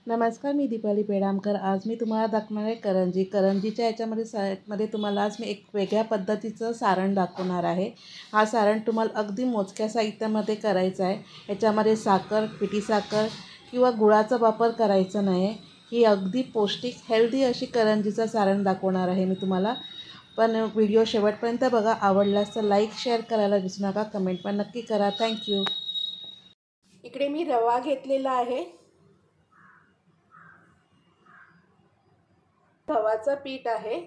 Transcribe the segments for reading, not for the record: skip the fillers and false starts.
नमस्कार, मी दीपाली पेडामकर। आज मी तुम्हाला दाखवणार आहे करंजीच्या याच्यामध्ये तुम्हाला आज मी एक वेगळ्या पद्धतीचं सारण दाखवणार आहे। हा सारण तुम्हाला अगदी मोजक्या साहित्यामध्ये करायचा आहे। याच्यामध्ये साखर, पिठी साखर किंवा गुळाचा वापर करायचा नाही आहे। ही अगदी पौष्टिक हेल्दी अशी करंजीचं सारण दाखवणार आहे मी तुम्हाला। पण व्हिडिओ शेवटपर्यंत बघा। आवडल्यास तर लाईक शेअर करायला विसरू नका, कमेंट पण नक्की करा। थँक्यू। इकडे मी रवा घेतलेला आहे, गव्हाचं पीठ आहे।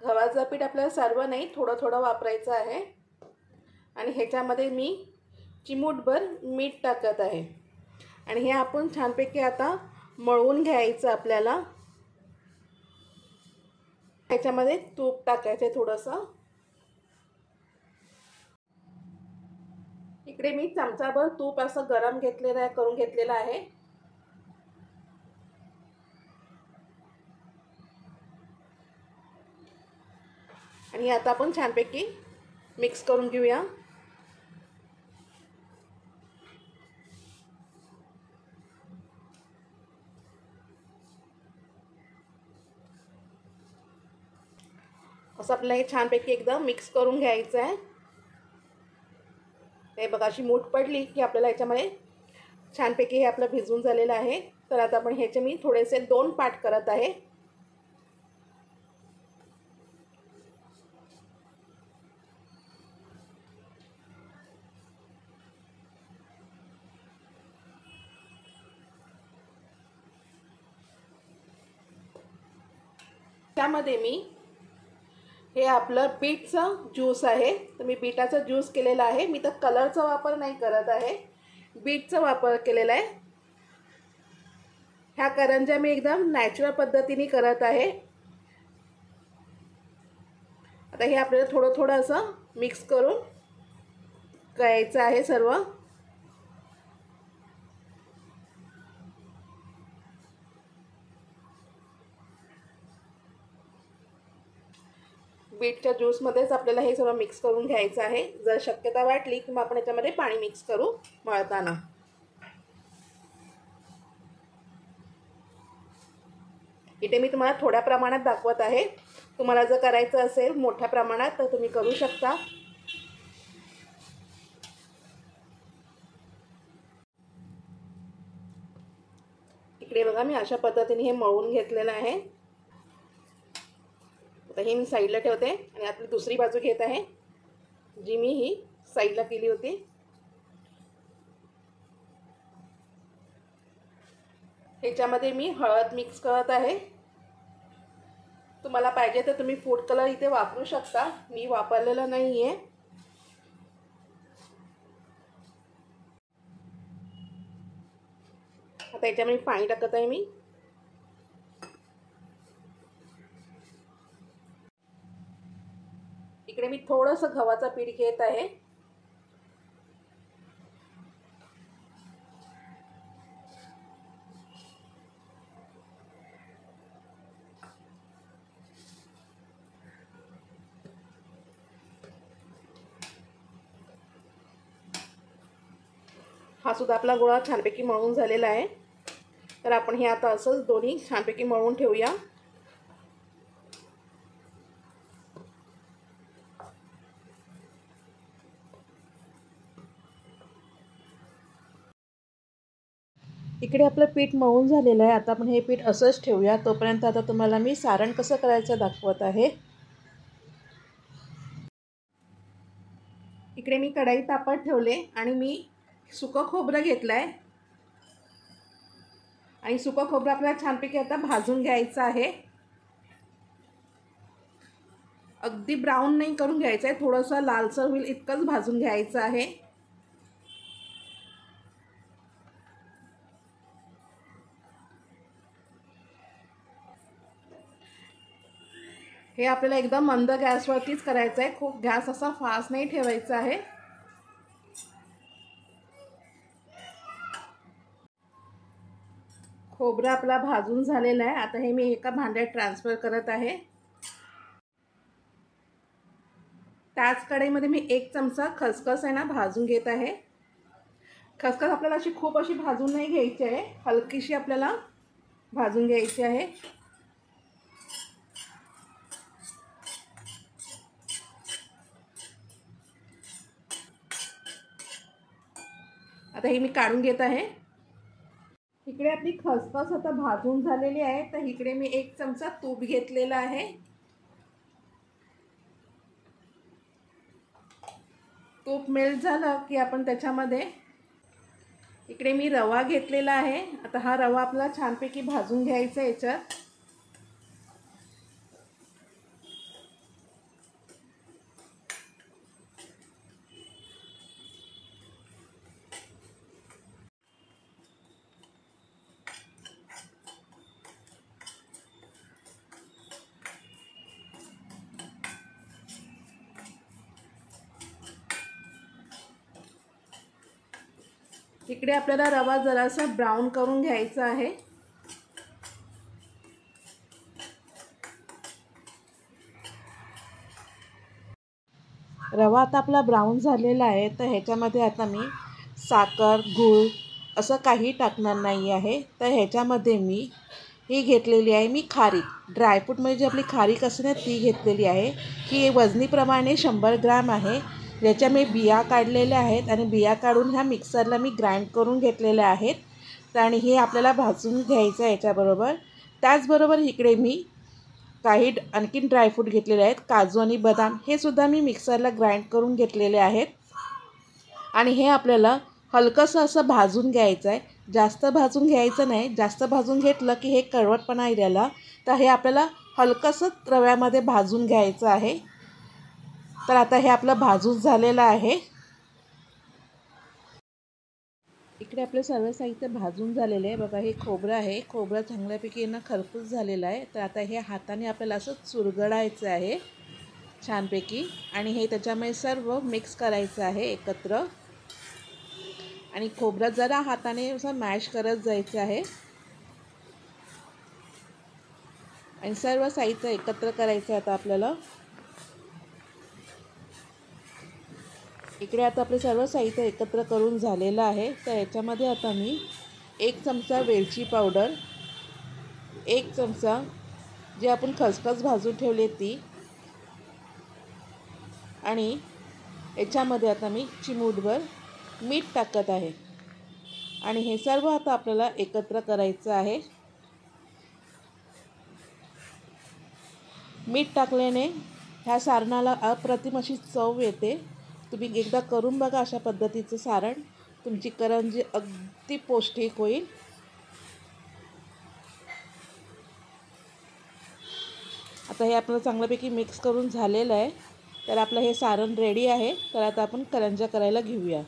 गव्हाचं पीठ आपल्याला सर्व नाही, थोडं थोडं वापरायचं आहे। आणि ह्याच्यामध्ये मी चिमूटभर मीठ टाकत आहे आणि हे आपण छानपैकी आता मळून घ्यायचं आपल्याला। ह्याच्यामध्ये तूप टाकायचं आहे थोडंसं। इकडे मी चमचाभर तूप असं गरम करून घेतलेलं आहे। आणि आता आपण छानपैकी मिक्स करून घेऊया। असं आपल्याला हे छानपैकी एकदम मिक्स करून घ्यायचं आहे। हे बघा, अशी मूठ पडली की आपल्याला याच्यामध्ये छानपैकी हे आपलं भिजून झालेलं आहे। तर आता आपण ह्याचे मी थोडेसे 2 पाट करत आहे। त्यामध्ये मी हे आपलं बीटचं ज्यूस आहे, तर मी बीटाचा ज्यूस केलेला आहे। मी तर कलरचा वापर नाही करत आहे, बीटचा वापर केलेला आहे। ह्या करंज्या मी एकदम नॅचरल पद्धतीने करत आहे। आता हे आपल्याला थोडं थोडं असं मिक्स करून करायचं आहे सर्व। बीटच्या ज्यूसमध्येच आपल्याला हे सर्व मिक्स करून घ्यायचं आहे। जर शक्यता वाटली की मग आपण याच्यामध्ये पाणी मिक्स करू मळताना। इथे मी तुम्हाला थोड्या प्रमाणात दाखवत आहे। तुम्हाला जर करायचं असेल मोठ्या प्रमाणात तर तुम्ही करू शकता। इकडे बघा, मी अशा पद्धतीने हे मळून घेतलेलं आहे। आता हे मी साईडला ठेवते आणि आपली दुसरी बाजू घेत आहे, जी मी ही साईडला केली होती। ह्याच्यामध्ये मी हळद मिक्स करत आहे। तुम्हाला पाहिजे तर तुम्ही फूड कलर इथे वापरू शकता, मी वापरलेला नाही आहे। आता याच्यामध्ये पाणी टाकत आहे मी। इकडे मी थोडंसं गव्हाचं पीठ घेत आहे। हा सुद्धा आपला गोळा छानपैकी मळून झालेला आहे। तर आपण हे आता असंच दोन्ही छानपैकी मळून ठेवूया। इकडे आपलं पीठ मळून झालेलं आहे। आता आपण हे पीठ असंच ठेवूया। तोपर्यंत आता तुम्हाला मी सारण कसं करायचं दाखवत आहे। इकडे मी कढई तापत ठेवले आणि मी सुकं खोबरं घेतलं आहे आणि सुकं खोबरं आपल्याला छानपैकी आता भाजून घ्यायचं आहे। अगदी ब्राऊन नाही करून घ्यायचं आहे, थोडंसं लालसर होईल इतकंच भाजून घ्यायचं आहे। हे आपल्याला एकदम मंद गॅसवरतीच करायचं आहे, खूप गॅस असा फास्ट नाही ठेवायचा आहे। खोबरं आपला भाजून झालेलं आहे। आता हे मी एका भांड्यात ट्रान्सफर करत आहे। त्याच कढईमध्ये मी 1 चमचा खसखस आहे ना भाजून घेत आहे। खसखस आपल्याला अशी खूप अशी भाजून नाही घ्यायची आहे, हलकीशी आपल्याला भाजून घ्यायची आहे। आता ही मी काढून घेत आहे। इकडे आपली खसखस आता भाजून झालेली आहे, तर इकडे मी 1 चमचा तूप घेतलेला आहे। तूप मेल्ट झालं की आपण त्याच्यामध्ये इकडे मी रवा घेतलेला आहे। आता हा रवा आपला छानपैकी भाजून घ्यायचा याच्यात। इकडे आपल्याला रवा जरासा ब्राउन करून घ्यायचा आहे। रवा आता आपला ब्राउन झालेला आहे, तर ह्याच्यामध्ये आता मी साखर, गूळ असं काही टाकणार नाही आहे। तर ह्याच्यामध्ये मी ही घेतलेली आहे मी खारीक, ड्रायफ्रूटमध्ये जी आपली खारीक असते ना ती घेतलेली आहे। ही वजनीप्रमाणे 100 ग्रॅम आहे, ज्याच्या मी बिया काढलेल्या आहेत आणि बिया काढून ह्या मिक्सरला मी ग्राइंड करून घेतलेल्या आहेत। तर आणि हे आपल्याला भाजून घ्यायचं आहे याच्याबरोबर। त्याचबरोबर इकडे मी काही आणखीन ड्रायफ्रूट घेतलेले आहेत, काजू आणि बदाम, हे सुद्धा मी मिक्सरला ग्राइंड करून घेतलेले आहेत। आणि हे आपल्याला हलकंसं असं भाजून घ्यायचं आहे, जास्त भाजून घ्यायचं नाही। जास्त भाजून घेतलं की हे कडवटपणा येईल, तर हे आपल्याला हलकंसं रव्यामध्ये भाजून घ्यायचं आहे। तर आता हे आपलं भाजून झालेलं आहे। इकडे आपले सर्व साहित्य भाजून झालेले आहे। बघा हे खोबरं आहे, खोबरं चांगल्यापैकी ना खरपूस झालेलं आहे। तर आता हे हाताने आपल्याला असं चुरगडायचं आहे छानपैकी, आणि हे त्याच्यामध्ये सर्व मिक्स करायचं आहे एकत्र। आणि खोबरं जरा हाताने असं मॅश करत जायचं आहे आणि सर्व साहित्य एकत्र करायचं आहे आता आपल्याला। इकडे आता आपले सर्व साहित्य एकत्र करून झालेलं आहे। तर याच्यामध्ये आता मी 1 चमचा वेलची पावडर, 1 चमचा जे आपण खसखस भाजून ठेवली ती, आणि याच्यामध्ये आता मी चिमूटभर मीठ टाकत आहे। आणि हे सर्व आता आपल्याला एकत्र करायचं आहे। मीठ टाकल्याने ह्या सारणाला अप्रतिम अशी चव येते। तुम्ही एकदा करून बघा अशा पद्धतीचं सारण, तुमची करंजी अगदी पौष्टिक होईल। आता हे आपलं चांगल्यापैकी मिक्स करून झालेलं आहे, तर आपलं हे सारण रेडी आहे। तर आता आपण करंज्या करायला घेऊया।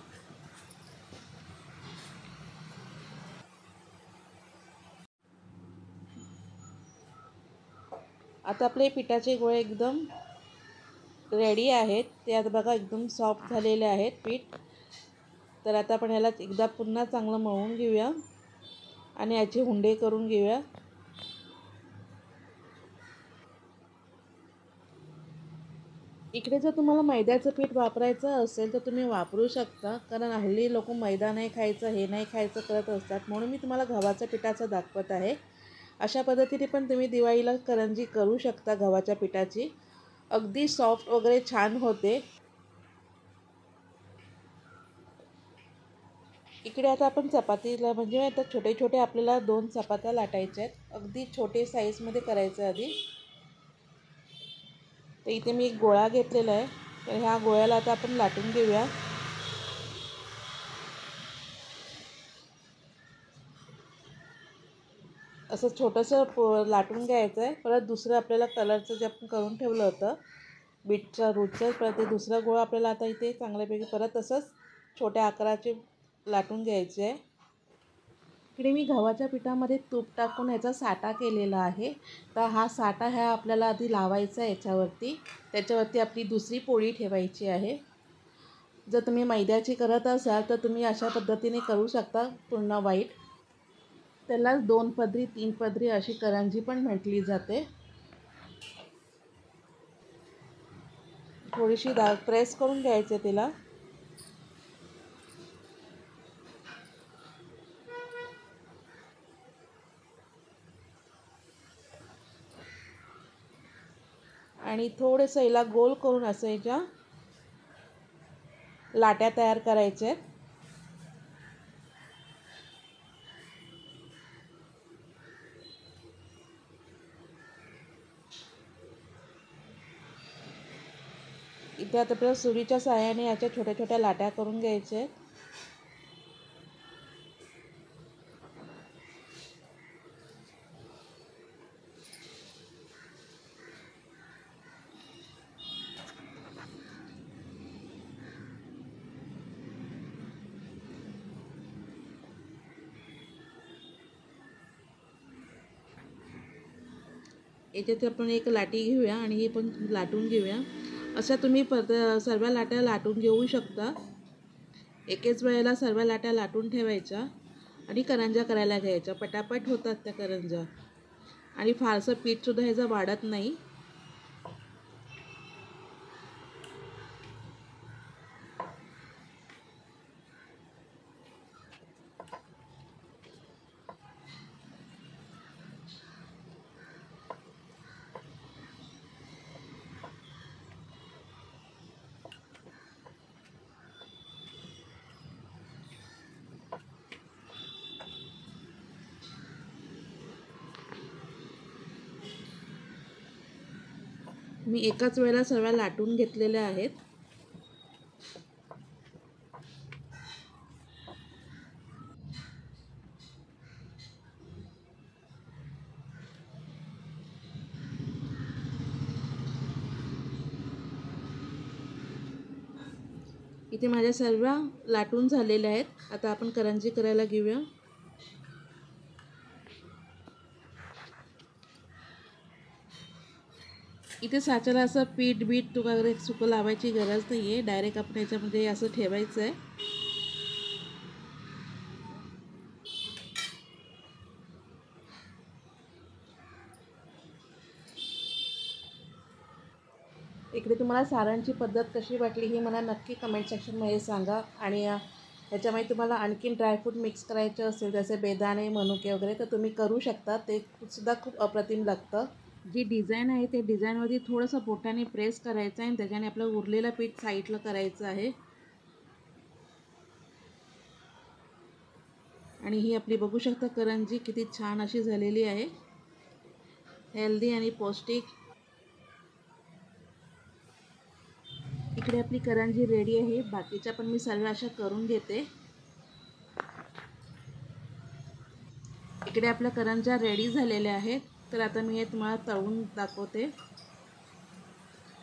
आता आपले पिठाचे गोळे एकदम रेडी आहेत, ते आता बघा एकदम सॉफ्ट झालेले आहेत पीठ। तर आता आपण ह्याला एकदा पुन्हा चांगलं मळून घेऊया आणि याचे हुंडे करून घेऊया। इकडे जर तुम्हाला मैद्याचं पीठ वापरायचं असेल तर तुम्ही वापरू शकता, कारण हल्ली लोक मैदा नाही खायचं, हे नाही खायचं करत असतात, म्हणून मी तुम्हाला गव्हाच्या पिठाचं दाखवत आहे। अशा पद्धतीने पण तुम्ही दिवाळीला करंजी करू शकता गव्हाच्या पिठाची, अगदी सॉफ्ट वगैरे छान होते। इकडे आता आपण चपातीला म्हणजे आता छोटे छोटे आपल्याला 2 चपात्या लाटायच्या आहेत, अगदी छोटे साईजमध्ये करायचं आधी। तर इथे मी एक गोळा घेतलेला आहे, तर ह्या गोळ्याला आता आपण लाटून घेऊया। असं छोटंसं लाटून घ्यायचं आहे। परत दुसरं आपल्याला कलरचं जे आपण करून ठेवलं होतं बीटचा रूटचं, परत ते दुसरा गोळा आपल्याला आता इथे चांगल्यापैकी परत तसंच छोट्या आकाराचे लाटून घ्यायचे आहे। इकडे मी गव्हाच्या पिठामध्ये तूप टाकून याचा साठा केलेला आहे। तर हा साठा आपल्याला आधी लावायचा आहे याच्यावरती, त्याच्यावरती आपली दुसरी पोळी ठेवायची आहे। जर तुम्ही मैद्याची करत असाल तर तुम्ही अशा पद्धतीने करू शकता पूर्ण वाईट। त्याला 2 पदरी 3 पदरी अशी करंजी पण म्हटली जाते। थोडीशी डाळ प्रेस करून घ्यायचे तिला। आणि थोडंसं याला गोल करून असं याच्या लाट्या तयार करायच्या आहेत. इथे आता आपल्याला सुरीच्या साहाय्याने याच्या छोट्या छोट्या लाट्या करून घ्यायच्या आहेत. याच्यात आपण एक लाटी घेऊया आणि ही पण लाटून घेऊया. अशा तुम्ही सर्व लाट्या लाटून घेऊ शकता. एकेच वेळेला सर्व लाट्या लाटून ठेवायच्या आणि करंज्या करायला घ्यायच्या. पटापट होतात त्या करंज्या आणि फारसं पीठसुद्धा ह्याचं वाढत नाही. मी एकाच वेळेला सर्व लाटून घेतलेल्या आहेत. इथे माझ्या सर्व लाटून झालेल्या आहेत. आता आपण करंजी करायला घेऊया. इथे साच्याला असं पीठ बीठ वगैरे सुकं लावायची गरज नाही आहे. डायरेक्ट आपण याच्यामध्ये असं ठेवायचं आहे. इकडे तुम्हाला सारणची पद्धत कशी वाटली ही मला नक्की कमेंट सेक्शनमध्ये सांगा. आणि ह्याच्यामध्ये तुम्हाला आणखीन ड्रायफ्रूट मिक्स करायचे असेल जसे बेदाणे मनुके वगैरे तर तुम्ही करू शकता. ते सुद्धा खूप अप्रतिम लागतं. जी डिझाईन आहे ते डिझाईनवरती थोडंसं बोटाने प्रेस करायचं आहे आणि त्याच्याने आपलं उरलेलं पीठ साईडला करायचं आहे. आणि ही आपली बघू शकता करंजी किती छान अशी झालेली आहे. हेल्दी आणि पौष्टिक. इकडे आपली करंजी रेडी आहे. बाकीच्या पण मी सर्व अशा करून घेते. इकडे आपल्या करंज्या रेडी झालेल्या आहेत. तर आता मी हे तुम्हाला तळून दाखवते.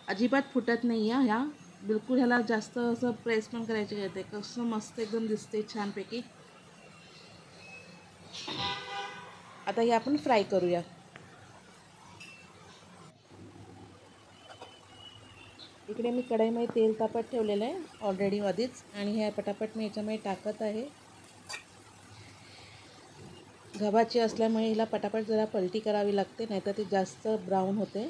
अजिबात फुटत नाही आहे ह्या. बिलकुल ह्याला जास्त असं प्रेस पण करायची येते. कसं मस्त एकदम दिसते छानपैकी. आता हे आपण फ्राय करूया. इकडे मी कढईमध्ये तेल तापत ठेवलेलं आहे ऑलरेडी आधीच आणि हे पटापट मी याच्यामध्ये टाकत आहे. गव्हाची असल्यामुळे हिला पटापट जरा पलटी करावी लागते, नाहीतर ती जास्त ब्राऊन होते.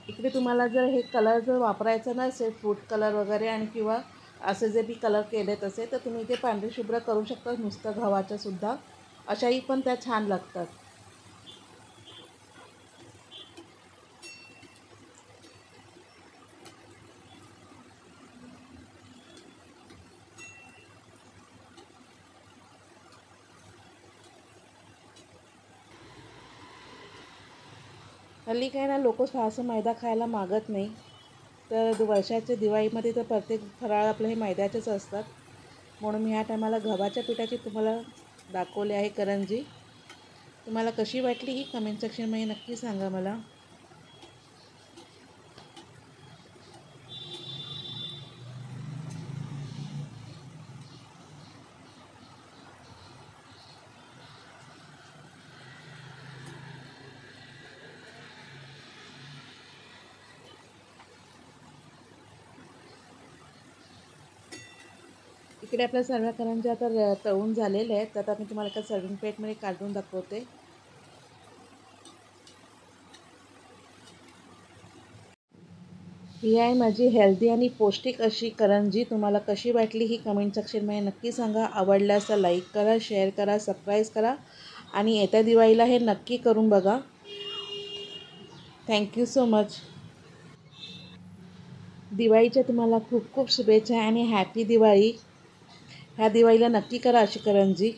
इकडे तुम्हाला जर हे कलर जर वापरायचा नसेल फूड कलर वगैरे आणि किंवा असे जे बी कलर केलेत असेल तर तुम्ही ते पांढरी शुभ्र करू शकता नुसतं गव्हाच्या सुद्धा. अशाही पण त्या छान लागतात. हल्ली काय ना लोक फारसं मैदा खायला मागत नाही. तर वर्षाच्या दिवाळीमध्ये तर प्रत्येक फराळ आपलं हे मैद्याचेच असतात. म्हणून मी ह्या टायमाला गव्हाच्या पिठाची तुम्हाला दाखवले आहे करंजी. तुम्हाला कशी वाटली ही कमेंट सेक्शनमध्ये नक्की सांगा मला. इकडे आपल्या सर्व करंज्या आता तळून झालेल्या आहेत. आता मी तुम्हाला एका सर्विंग प्लेटमध्ये काढून दाखवते. ही आहे माझी हेल्दी आणि पौष्टिक अशी करंजी. तुम्हाला कशी वाटली ही कमेंट सेक्शनमध्ये नक्की सांगा. आवडल्यास लाईक करा, शेअर करा, सबस्क्राईब करा आणि येत्या दिवाळीला हे नक्की करून बघा. Thank you so much. दिवाळीच्या तुम्हाला खूप खूप शुभेच्छा आणि हॅपी दिवाळी. ह्या दिवाळीला नक्की करा अशी करंजी.